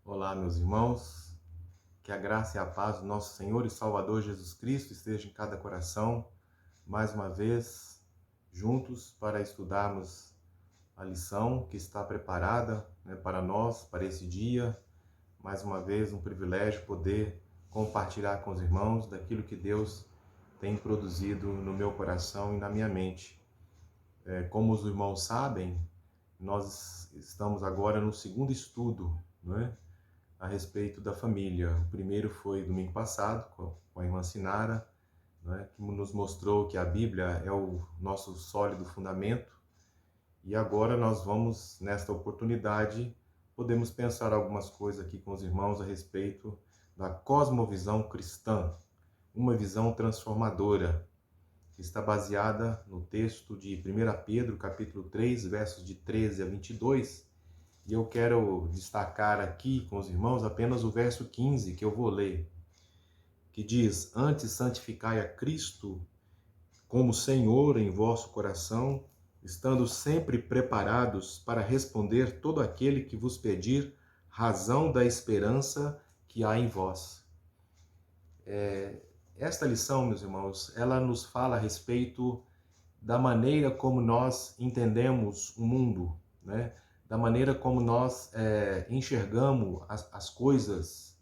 Olá, meus irmãos, que a graça e a paz do nosso Senhor e Salvador Jesus Cristo esteja em cada coração, mais uma vez, juntos para estudarmos a lição que está preparada, para nós, para esse dia. Mais uma vez, um privilégio poder compartilhar com os irmãos daquilo que Deus tem produzido no meu coração e na minha mente. Como os irmãos sabem, nós estamos agora no segundo estudo, não é? A respeito da família. O primeiro foi domingo passado, com a irmã Sinara, né, que nos mostrou que a Bíblia é o nosso sólido fundamento. E agora nós vamos, nesta oportunidade, podemos pensar algumas coisas aqui com os irmãos a respeito da cosmovisão cristã, uma visão transformadora, que está baseada no texto de 1 Pedro, capítulo 3, versos de 13 a 22, e eu quero destacar aqui com os irmãos apenas o verso 15, que eu vou ler, que diz: Antes santificai a Cristo como Senhor em vosso coração, estando sempre preparados para responder todo aquele que vos pedir razão da esperança que há em vós. Esta lição, meus irmãos, ela nos fala a respeito da maneira como nós entendemos o mundo, né? Da maneira como nós enxergamos as coisas,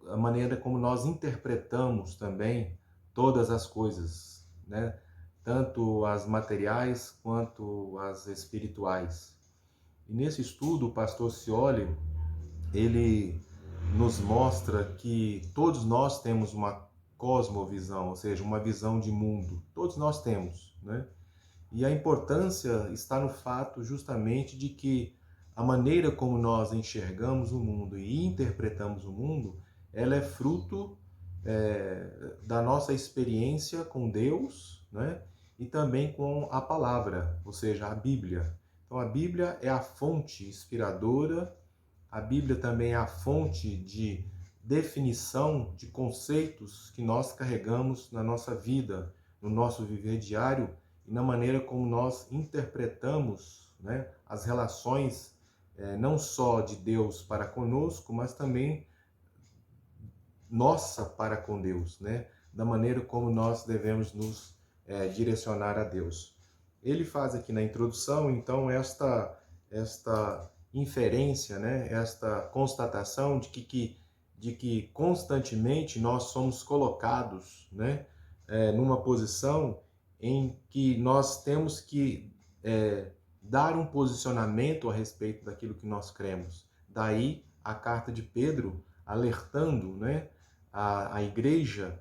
a maneira como nós interpretamos também todas as coisas, né? Tanto as materiais quanto as espirituais. E nesse estudo, o pastor Scioli, ele nos mostra que todos nós temos uma cosmovisão, ou seja, uma visão de mundo. Todos nós temos, né? E a importância está no fato justamente de que a maneira como nós enxergamos o mundo e interpretamos o mundo, ela é fruto da nossa experiência com Deus, né? E também com a palavra, ou seja, a Bíblia. Então a Bíblia é a fonte inspiradora, a Bíblia também é a fonte de definição de conceitos que nós carregamos na nossa vida, no nosso viver diário, e na maneira como nós interpretamos, né, as relações não só de Deus para conosco, mas também nossa para com Deus, né, da maneira como nós devemos nos direcionar a Deus. Ele faz aqui na introdução, então, esta inferência, né, esta constatação de que constantemente nós somos colocados, né, numa posição em que nós temos que dar um posicionamento a respeito daquilo que nós cremos. Daí a carta de Pedro alertando, né, a igreja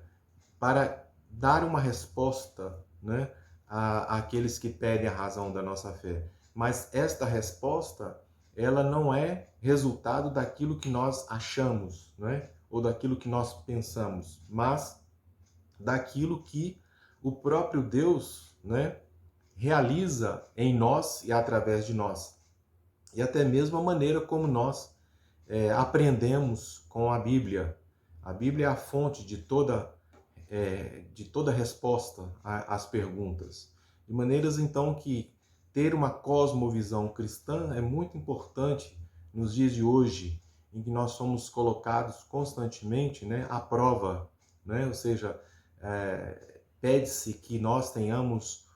para dar uma resposta, né, àqueles que pedem a razão da nossa fé. Mas esta resposta, ela não é resultado daquilo que nós achamos, né, ou daquilo que nós pensamos, mas daquilo que o próprio Deus, né, realiza em nós e através de nós. E até mesmo a maneira como nós aprendemos com a Bíblia. A Bíblia é a fonte de toda resposta às perguntas. De maneiras, então, que ter uma cosmovisão cristã é muito importante nos dias de hoje, em que nós somos colocados constantemente, né, à prova, né? Ou seja, pede-se que nós tenhamos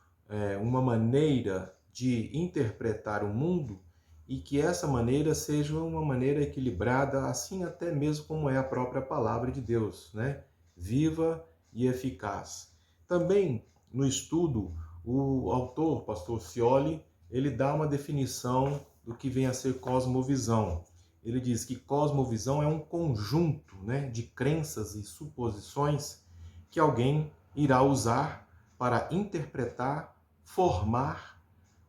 uma maneira de interpretar o mundo e que essa maneira seja uma maneira equilibrada, assim até mesmo como é a própria palavra de Deus, né? Viva e eficaz. Também no estudo, o autor, pastor Scioli, ele dá uma definição do que vem a ser cosmovisão. Ele diz que cosmovisão é um conjunto, né, de crenças e suposições que alguém irá usar para interpretar, formar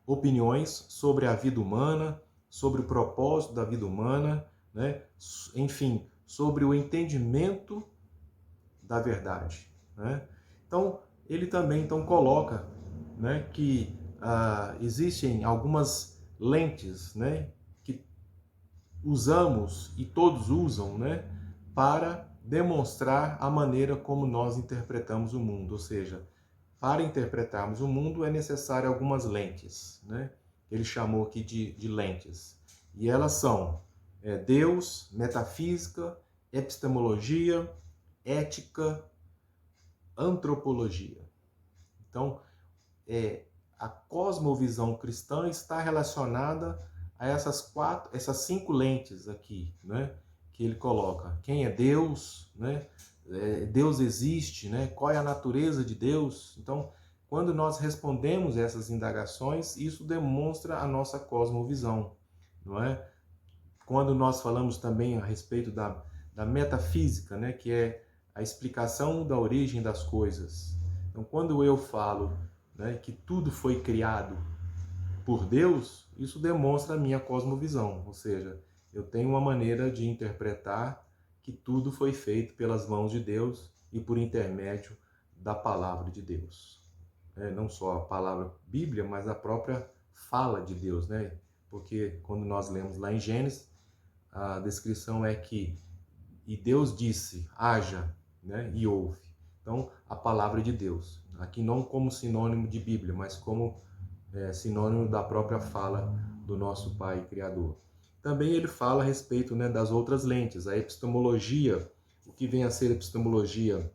opiniões sobre a vida humana, sobre o propósito da vida humana, né? Enfim, sobre o entendimento da verdade, né? Então, ele também coloca, né, que existem algumas lentes, né, que usamos e todos usam, né, para demonstrar a maneira como nós interpretamos o mundo. Ou seja, para interpretarmos o mundo é necessário algumas lentes, né? Ele chamou aqui de lentes. E elas são Deus, metafísica, epistemologia, ética, antropologia. Então, a cosmovisão cristã está relacionada a essas 5 lentes aqui, né, que ele coloca. Quem é Deus, né? Deus existe, né? Qual é a natureza de Deus? Então, quando nós respondemos essas indagações, isso demonstra a nossa cosmovisão, não é? Quando nós falamos também a respeito da metafísica, né, que é a explicação da origem das coisas. Então, quando eu falo, né, que tudo foi criado por Deus, isso demonstra a minha cosmovisão, ou seja, eu tenho uma maneira de interpretar que tudo foi feito pelas mãos de Deus e por intermédio da palavra de Deus. Não só a palavra Bíblia, mas a própria fala de Deus, né? Porque quando nós lemos lá em Gênesis, a descrição é que e Deus disse, haja, né? E houve. Então, a palavra de Deus. Aqui não como sinônimo de Bíblia, mas como sinônimo da própria fala do nosso Pai Criador. Também ele fala a respeito, né, das outras lentes, a epistemologia. O que vem a ser epistemologia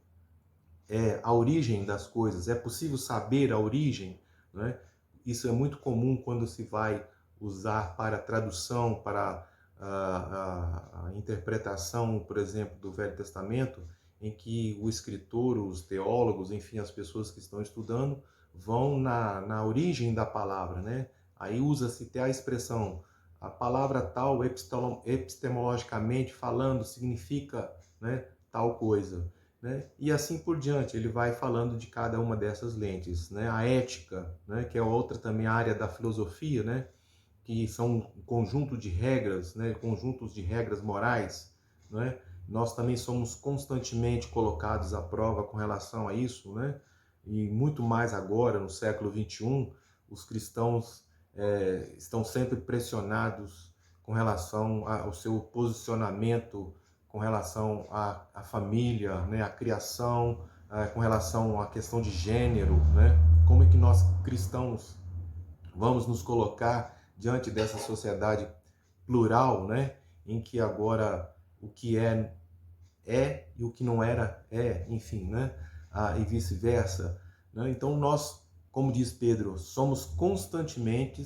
é a origem das coisas. É possível saber a origem, né? Isso é muito comum quando se vai usar para tradução, para a interpretação, por exemplo, do Velho Testamento, em que o escritor, os teólogos, enfim, as pessoas que estão estudando, vão na origem da palavra, né? Aí usa-se até a expressão, a palavra tal, epistemologicamente falando, significa, né, tal coisa, né? E assim por diante, ele vai falando de cada uma dessas lentes, né? A ética, né, que é outra também área da filosofia, né, que são um conjunto de regras, né, conjuntos de regras morais, né? Nós também somos constantemente colocados à prova com relação a isso, né? E muito mais agora, no século XXI, os cristãos estão sempre pressionados com relação ao seu posicionamento, com relação à família, né, à criação, com relação à questão de gênero, né? Como é que nós cristãos vamos nos colocar diante dessa sociedade plural, né, em que agora o que é e o que não era enfim, né, e vice-versa, né? Então nós, como diz Pedro, somos constantemente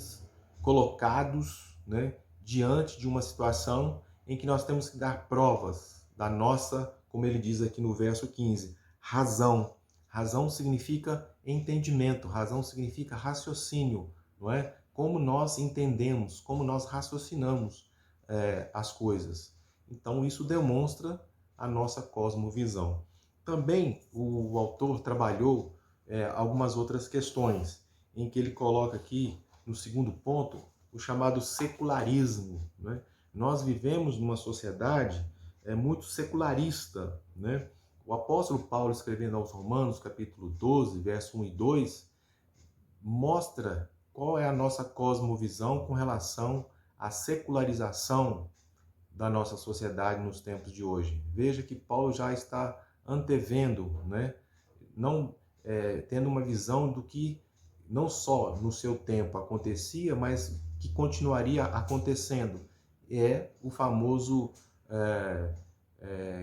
colocados, né, diante de uma situação em que nós temos que dar provas da nossa, como ele diz aqui no verso 15, razão. Razão significa entendimento, razão significa raciocínio, não é? Como nós entendemos, como nós raciocinamos as coisas. Então isso demonstra a nossa cosmovisão. Também o autor trabalhou algumas outras questões, em que ele coloca aqui, no segundo ponto, o chamado secularismo, né? Nós vivemos numa sociedade muito secularista, né? O apóstolo Paulo, escrevendo aos Romanos, capítulo 12, verso 1 e 2, mostra qual é a nossa cosmovisão com relação à secularização da nossa sociedade nos tempos de hoje. Veja que Paulo já está antevendo, né? Não tendo uma visão do que não só no seu tempo acontecia, mas que continuaria acontecendo. É o famoso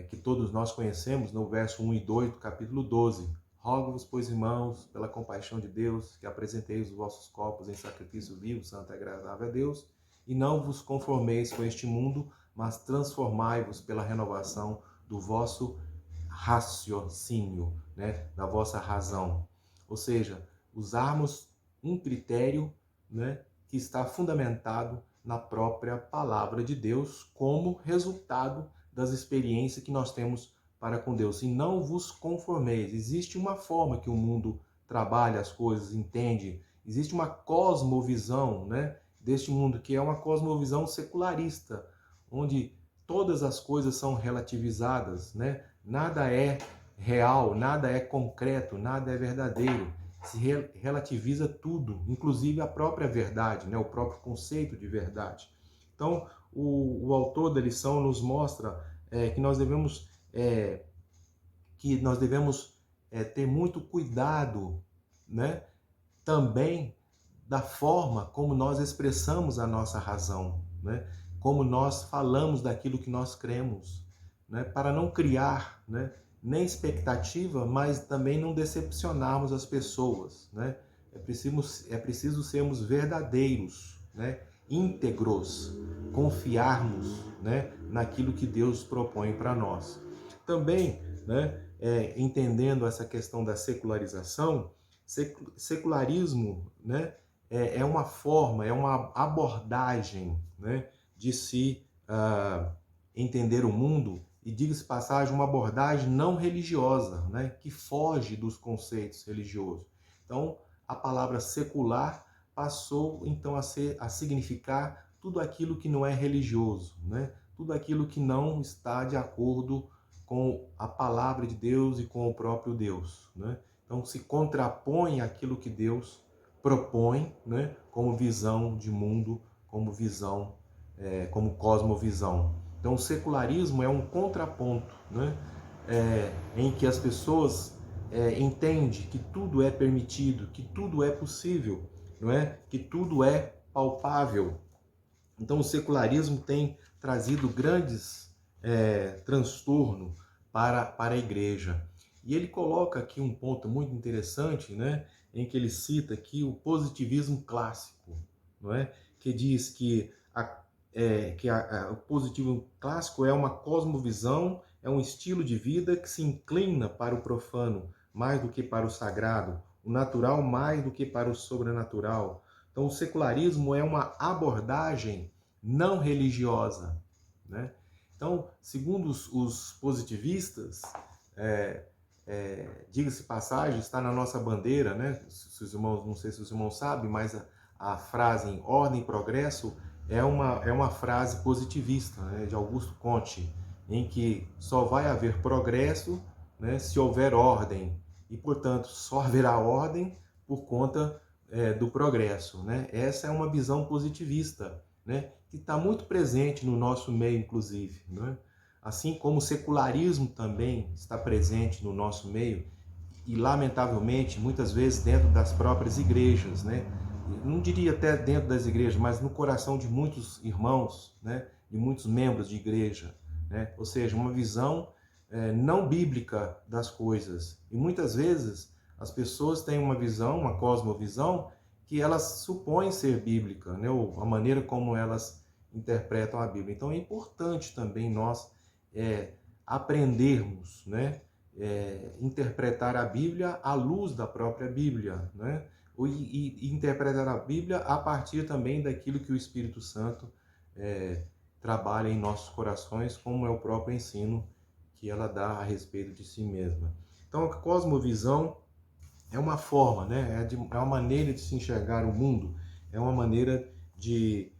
que todos nós conhecemos no verso 1 e 2 do capítulo 12. Rogo-vos, pois, irmãos, pela compaixão de Deus, que apresenteis os vossos corpos em sacrifício vivo, santo e agradável a Deus, e não vos conformeis com este mundo, mas transformai-vos pela renovação do vosso raciocínio, né, da vossa razão. Ou seja, usarmos um critério, né, que está fundamentado na própria palavra de Deus como resultado das experiências que nós temos para com Deus. E não vos conformeis. Existe uma forma que o mundo trabalha as coisas, entende. Existe uma cosmovisão, né, deste mundo, que é uma cosmovisão secularista, onde todas as coisas são relativizadas, né? Nada é real, nada é concreto, nada é verdadeiro. Se relativiza tudo, inclusive a própria verdade, né? O próprio conceito de verdade. Então, o autor da lição nos mostra que nós devemos ter muito cuidado, né, também da forma como nós expressamos a nossa razão, né? como nós falamos daquilo que nós cremos, né? Para não criar, né, nem expectativa, mas também não decepcionarmos as pessoas, né? É preciso sermos verdadeiros, né? Íntegros, confiarmos, né, naquilo que Deus propõe para nós. Também, né, entendendo essa questão da secularização, secularismo, né, é uma forma, é uma abordagem, né, de se entender o mundo, e diga-se de passagem, uma abordagem não religiosa, né, que foge dos conceitos religiosos. Então, a palavra secular passou então a significar tudo aquilo que não é religioso, né? Tudo aquilo que não está de acordo com a palavra de Deus e com o próprio Deus, né? Então se contrapõe àquilo que Deus propõe, né? Como visão de mundo, como visão, como cosmovisão. Então o secularismo é um contraponto, né? Em que as pessoas entendem que tudo é permitido, que tudo é possível, não é? Que tudo é palpável. Então o secularismo tem trazido grandes transtornos para a igreja. E ele coloca aqui um ponto muito interessante, né, em que ele cita aqui o positivismo clássico, não é? Que diz que o positivismo clássico é uma cosmovisão, é um estilo de vida que se inclina para o profano mais do que para o sagrado, o natural mais do que para o sobrenatural. Então, o secularismo é uma abordagem não religiosa, né? Então, segundo os positivistas, diga-se passagem, está na nossa bandeira, né? Se os irmãos, não sei se os irmãos sabem, mas a frase em ordem e progresso é uma frase positivista, né, de Augusto Comte, em que só vai haver progresso, né, se houver ordem, e, portanto, só haverá ordem por conta do progresso, né? Essa é uma visão positivista, né, que está muito presente no nosso meio, inclusive, né? Assim como o secularismo também está presente no nosso meio, e lamentavelmente, muitas vezes dentro das próprias igrejas, né? Não diria até dentro das igrejas, mas no coração de muitos irmãos, né? De muitos membros de igreja, né? Ou seja, uma visão não bíblica das coisas. E muitas vezes as pessoas têm uma visão, uma cosmovisão, que elas supõem ser bíblica, né? Ou a maneira como elas interpretam a Bíblia. Então é importante também nós aprendermos, né? Interpretar a Bíblia à luz da própria Bíblia, né? E interpretar a Bíblia a partir também daquilo que o Espírito Santo trabalha em nossos corações, como é o próprio ensino que ela dá a respeito de si mesma. Então, a cosmovisão é uma forma, né? É uma maneira de se enxergar o mundo, é uma maneira de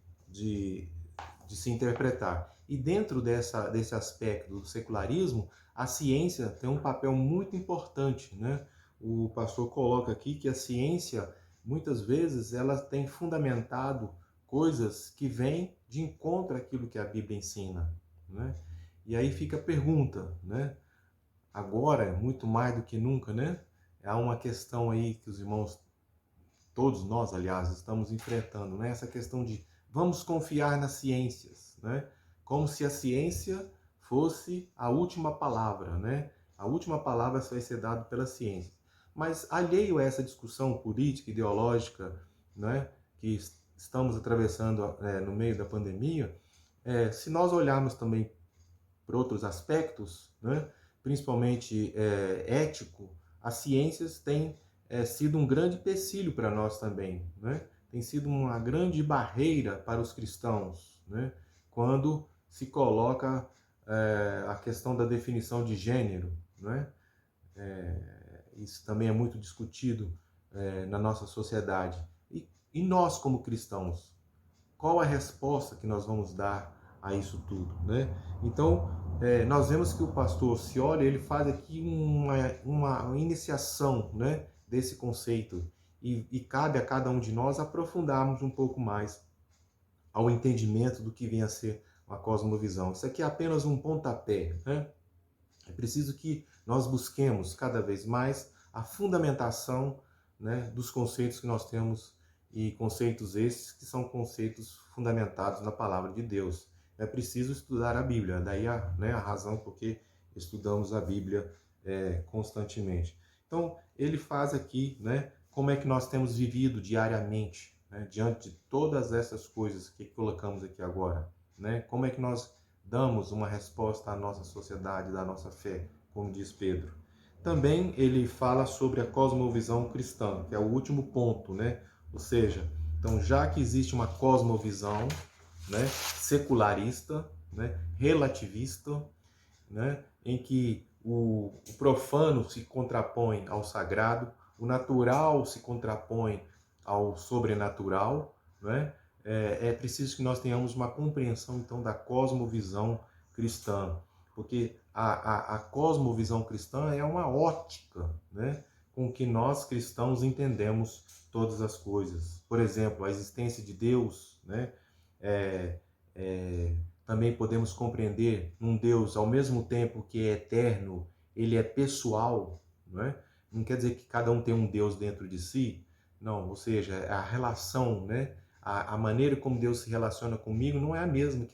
se interpretar. E dentro desse aspecto do secularismo, a ciência tem um papel muito importante, né? O pastor coloca aqui que a ciência, muitas vezes, ela tem fundamentado coisas que vêm de encontro àquilo que a Bíblia ensina, né? E aí fica a pergunta, né? Agora, muito mais do que nunca, né? Há uma questão aí que os irmãos, todos nós, aliás, estamos enfrentando, né? Essa questão de vamos confiar nas ciências, né? Como se a ciência fosse a última palavra, né? A última palavra vai ser dada pela ciência. Mas alheio a essa discussão política, ideológica, né, que estamos atravessando no meio da pandemia, se nós olharmos também por outros aspectos, né, principalmente ético, as ciências têm sido um grande empecilho para nós também, né? Tem sido uma grande barreira para os cristãos, né? Quando se coloca a questão da definição de gênero, né? Isso também é muito discutido na nossa sociedade. E nós, como cristãos, qual a resposta que nós vamos dar a isso tudo, né? Então, nós vemos que o pastor Scioli, ele faz aqui uma iniciação, né, desse conceito, e cabe a cada um de nós aprofundarmos um pouco mais ao entendimento do que vem a ser uma cosmovisão. Isso aqui é apenas um pontapé, né? É preciso que nós busquemos cada vez mais a fundamentação, né, dos conceitos que nós temos E conceitos esses que são conceitos fundamentados na palavra de Deus. É preciso estudar a Bíblia, daí a razão por que estudamos a Bíblia constantemente. Então, ele faz aqui, né, como é que nós temos vivido diariamente, né, diante de todas essas coisas que colocamos aqui agora, né? Como é que nós damos uma resposta à nossa sociedade, da nossa fé, como diz Pedro. Também ele fala sobre a cosmovisão cristã, que é o último ponto, né? Ou seja, então já que existe uma cosmovisão, né, secularista, né, relativista, né, em que o profano se contrapõe ao sagrado, o natural se contrapõe ao sobrenatural, né? É preciso que nós tenhamos uma compreensão, então, da cosmovisão cristã, porque a cosmovisão cristã é uma ótica, né, com que nós cristãos entendemos todas as coisas. Por exemplo, a existência de Deus, né, também podemos compreender um Deus, ao mesmo tempo que é eterno, ele é pessoal, não é? Não quer dizer que cada um tem um Deus dentro de si, não, ou seja, a relação, né? A maneira como Deus se relaciona comigo não é a mesma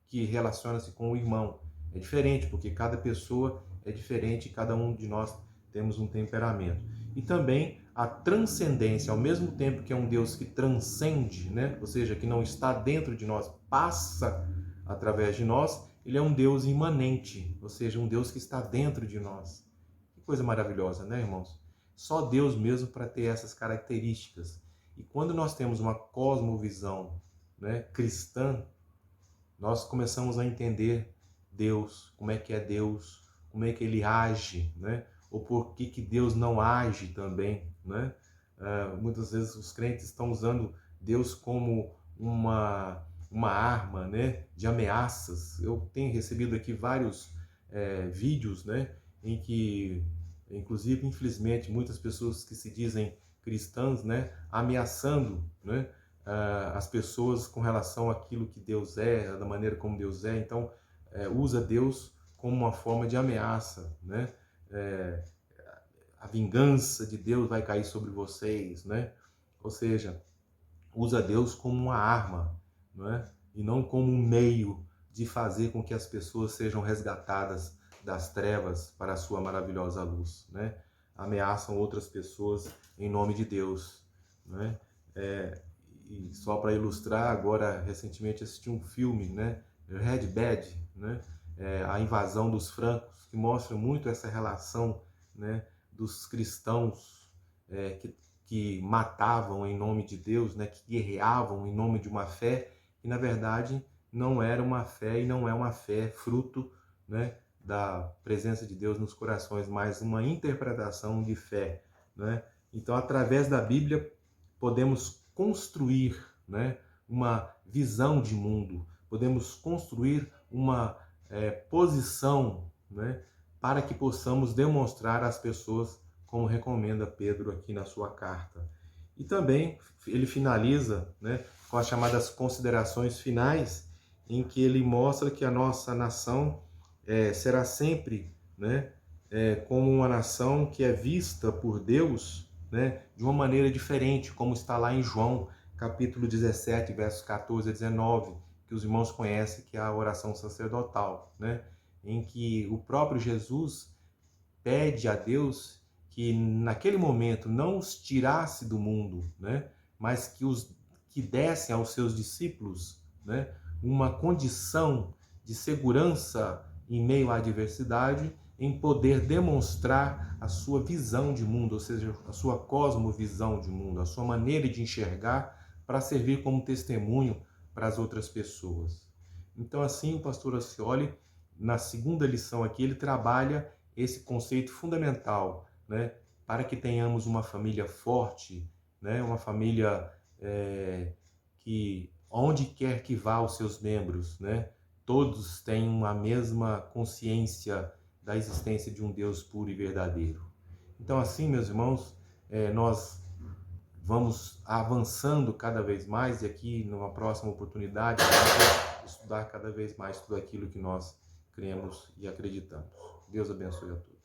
que relaciona-se com o irmão. É diferente, porque cada pessoa é diferente e cada um de nós temos um temperamento. E também a transcendência, ao mesmo tempo que é um Deus que transcende, né? Ou seja, que não está dentro de nós, passa através de nós, ele é um Deus imanente, ou seja, um Deus que está dentro de nós. Que coisa maravilhosa, né, irmãos? Só Deus mesmo para ter essas características. E quando nós temos uma cosmovisão, né, cristã, nós começamos a entender Deus, como é Deus, como é que ele age, né? Ou por que Deus não age também, né? Muitas vezes os crentes estão usando Deus como uma arma, né, de ameaças. Eu tenho recebido aqui vários vídeos, né, em que, inclusive, infelizmente, muitas pessoas que se dizem cristãs, né, ameaçando, né, as pessoas com relação àquilo que Deus é, da maneira como Deus é. Então, usa Deus como uma forma de ameaça, né? A vingança de Deus vai cair sobre vocês, né? Ou seja, usa Deus como uma arma, não é? E não como um meio de fazer com que as pessoas sejam resgatadas das trevas para a sua maravilhosa luz, né? Ameaçam outras pessoas em nome de Deus, né? E só para ilustrar, agora recentemente assisti um filme, né? Red Bad, né? A invasão dos francos, que mostra muito essa relação, né, dos cristãos que matavam em nome de Deus, né, que guerreavam em nome de uma fé que na verdade não era uma fé e não é uma fé fruto, né, da presença de Deus nos corações, mas uma interpretação de fé, né? Então, através da Bíblia podemos construir, né, uma visão de mundo, podemos construir uma posição, né, para que possamos demonstrar às pessoas, como recomenda Pedro aqui na sua carta. E também ele finaliza, né, com as chamadas considerações finais, em que ele mostra que a nossa nação será sempre, né, como uma nação que é vista por Deus, né, de uma maneira diferente, como está lá em João, capítulo 17, versos 14 a 19, que os irmãos conhecem, que é a oração sacerdotal, né, em que o próprio Jesus pede a Deus que naquele momento não os tirasse do mundo, né, mas que dessem aos seus discípulos, né, uma condição de segurança em meio à adversidade, em poder demonstrar a sua visão de mundo, ou seja, a sua cosmovisão de mundo, a sua maneira de enxergar, para servir como testemunho para as outras pessoas. Então, assim, o pastor Acioli, na segunda lição aqui, ele trabalha esse conceito fundamental, né, para que tenhamos uma família forte, né, uma família que, onde quer que vá os seus membros, né, todos tenham a mesma consciência da existência de um Deus puro e verdadeiro. Então, assim, meus irmãos, nós vamos avançando cada vez mais, e aqui, numa próxima oportunidade, vamos estudar cada vez mais tudo aquilo que nós cremos e acreditamos. Deus abençoe a todos.